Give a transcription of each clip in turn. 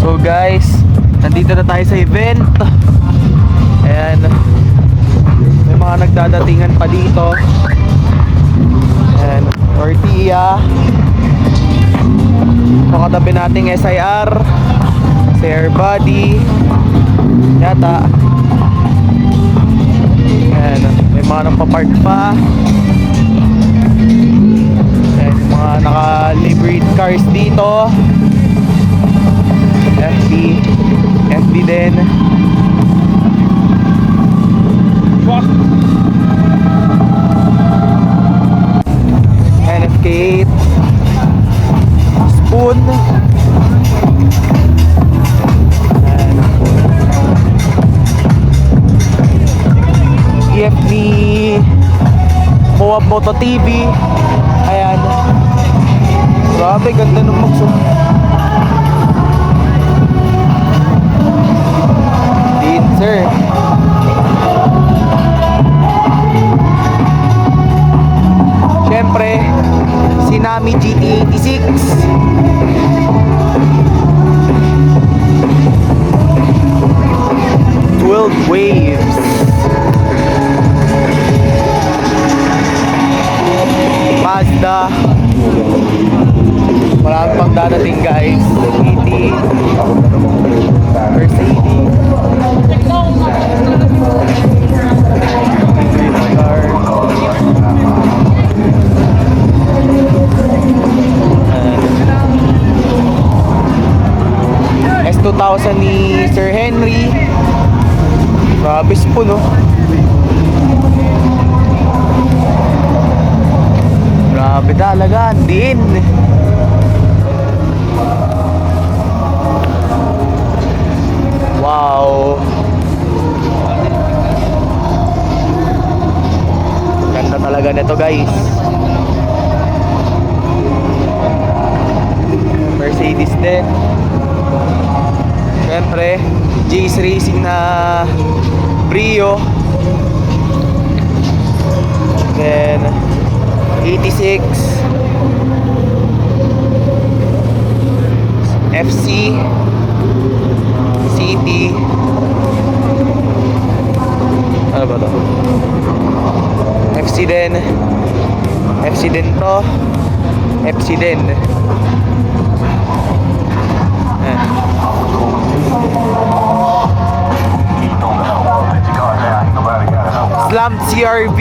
So guys, nandito na tayo sa event. Ayan, may mga nagdadatingan pa dito. Ayan, tortilla. Pakatabi nating SIR, SIR body yata. Ayan, may mga nagpa-park pa. Ayan, mga naka-livery cars dito. FD din. NF8 Spoon. EFD Moab Moto TV. Ayan, grabe ganda ng magsuot. Sir, syempre Sinami GT86. 12 waves. Mazda. Marami pang dadating guys. GT, Mercedes. S2000 ni Sir Henry. Grabe po, no? Grabe talaga, din. Wow. Ganda talaga nito guys. Mercedes din. Siyempre Jace Racing na Brio. Then 86 FC City. Ano ba to? FC din. FC din to. FC din. Slam CRV.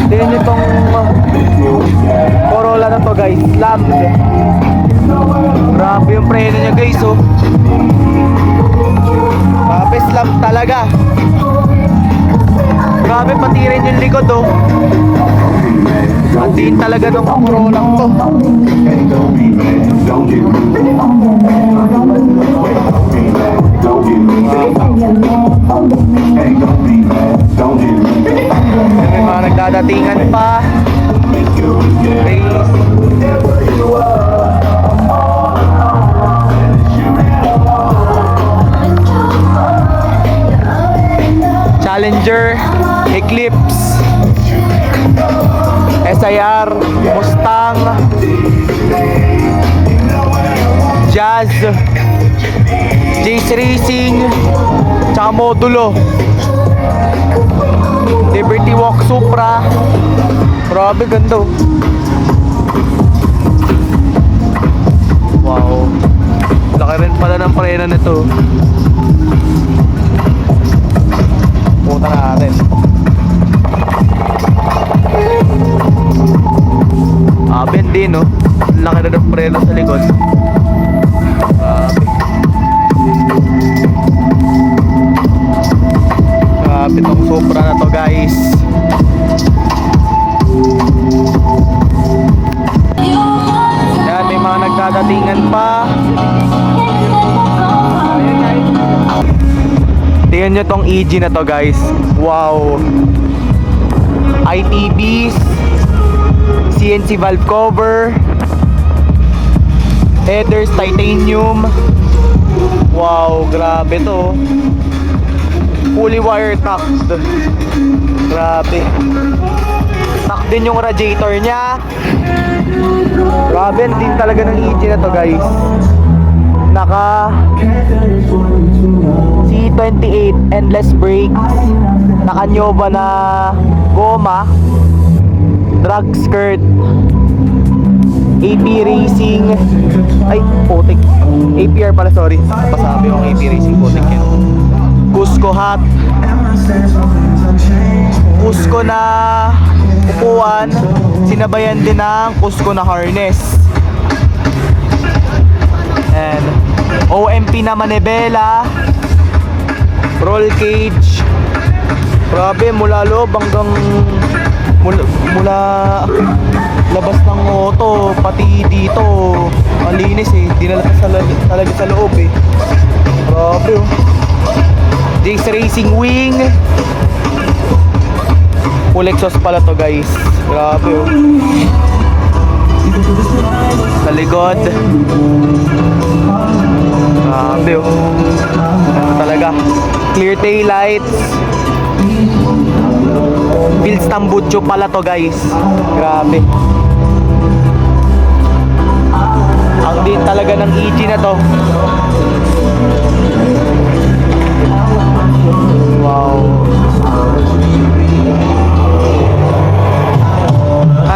Din itong Corolla na to guys, slammed. Grabe yung preno niya guys, oh. Grabe, slam talaga. Grabe, pati rin yung likod, oh. Andiin talaga nung Corolla to. May mga nagdadatingan pa. Challenger, Eclipse, SIR, Mustang, Jazz, Jace Racing, tsaka Modulo, Liberty Walk Supra. Grabe ganda. Wow, laki rin pala ng preno nito. Punta natin. Aben din, no? Laki na ng preno sa likod. Grabe tong Supra na to guys. Yan, may mga nagdadatingan pa. Tingnan nyo tong EG na to guys. Wow. ITBs, CNC valve cover, headers titanium. Wow, grabe to. Fully wire tacked. Grabe. Tack din yung radiator niya. Grabe din talaga ng engine na to, guys. Naka C28 endless brake. Naka Nova na goma. Drag skirt. AP Racing. Ay, putik. APR pala, sorry. Pasabi yung AP Racing, putik yan. Cusco hat. Cusco na upuan. Sinabayan din ng Cusco na harness. And OMP na manibela. Roll cage. Grabe, mula loob hanggang mula labas ng auto, pati dito malinis eh, dinala talaga sa loob eh. Grabe oh. Jace Racing Wing. Full exhaust pala to, guys. Grabe oh. Sa likod. Grabe oh. Talaga. Clear tail lights. Builds tambucho pala to, guys. Grabe. Ang din talaga ng EG na to. Wow.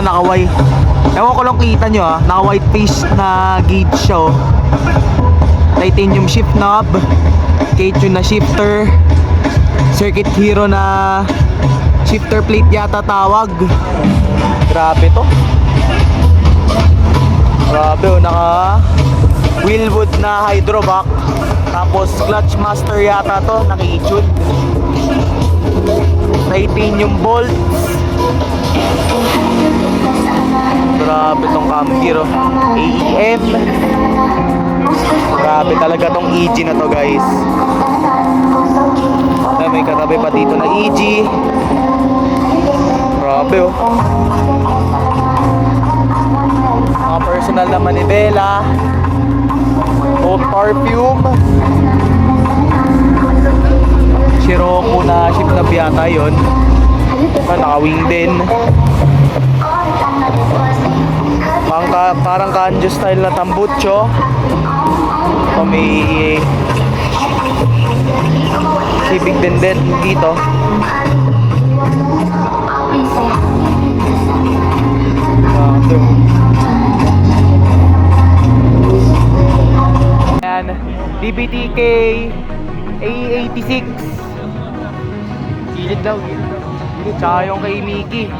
Naka-white. Ewan ko lang kita nyo naka-white face na gauge siya oh. Titanium shift knob. K-tune na shifter. Circuit Hero na shifter plate yata tawag. Grabe to. Grabe oh, naka wheelwood na hydrovac. Tapos clutch master yata to, naka-i-tune. Titanium bolts. Grabe tong camper oh. AEM. Grabe talaga tong EG na to, guys. May katabi pa dito na EG. Grabe oh. Mga personal na manibela. Oat perfume. Sirocco na ship na biyata yun. Naka-wing din. Parang kanjo style na tambucho. Ito may Civic din dito. Ayan, DBTK A86. Gilid daw, gilid. Tsaka yung kay Mickey.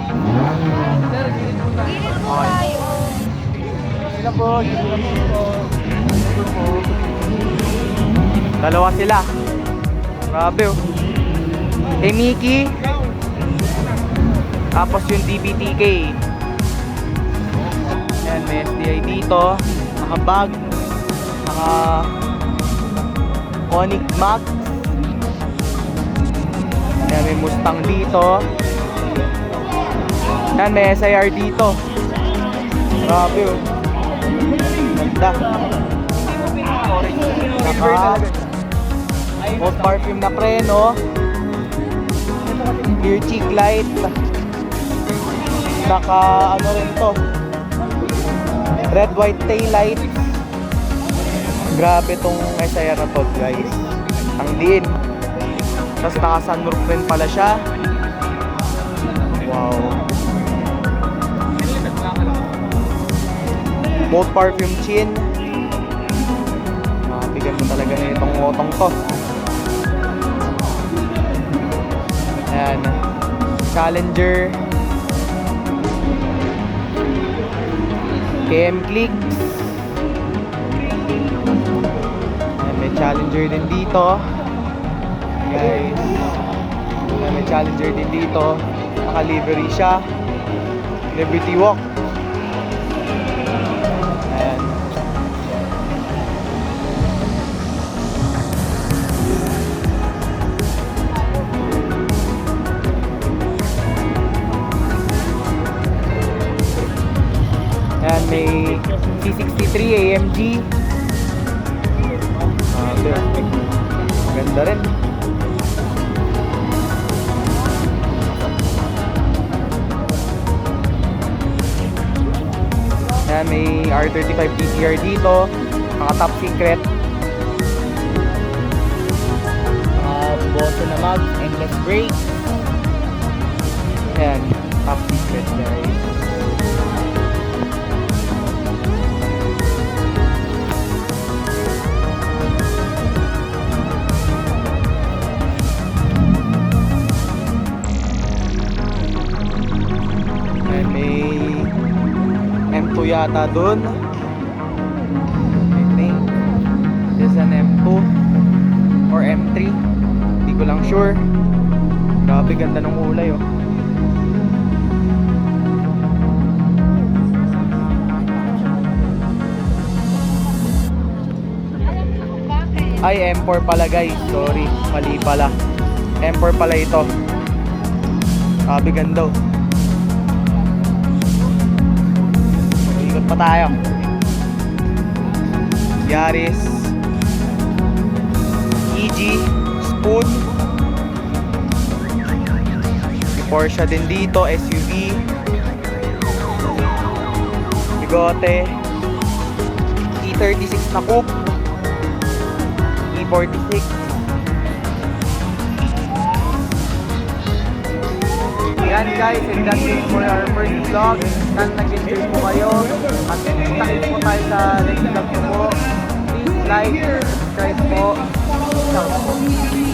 Okay. Sila po, dalawa sila. Grabe oh. Kay Mickey. Tapos yung DBTK. Ayan, may STI dito. Naka-bag. Naka-Onyx Max. Ayan, may Mustang dito. Ayan, may SIR dito. Grabe oh. Ganda. Oat perfume na preno. Clear cheek light. Naka ano rin to, red white tail light. Grabe tong SIR na to, guys. Ang din. Tapos naka sunroof rin pala siya. Wow. Oat perfume chin. Bigyan mo talaga na itong otong to. Ayan. Challenger. KM Clicks. Ayan, may Challenger din dito. Guys. Ayan, may Challenger din dito. Naka-livery siya. Liberty Walk. Ayan. Ayan, may C63 AMG. Ganda rin. Ayan, may R35 TCR dito. Mga top secret. Boso na mag, endless brake. Ayan, top secret guys. Ayan, may M2 yata dun. I think there's an M2 or M3. Hindi ko lang sure. Grabe ganda ng kulay oh. Ay, M4 pala guys. Sorry, mali pala. M4 pala ito. Grabe ganda oh. Ikot pa tayo. Yaris EG Spoon. May Porsche din dito, SUV. Bigote. E36 na coupe. E46. Yan guys, and that's it for our first vlog. Sana nag-enjoy po kayo. At kita po tayo sa next vlog po. Please like, subscribe po. Ciao po.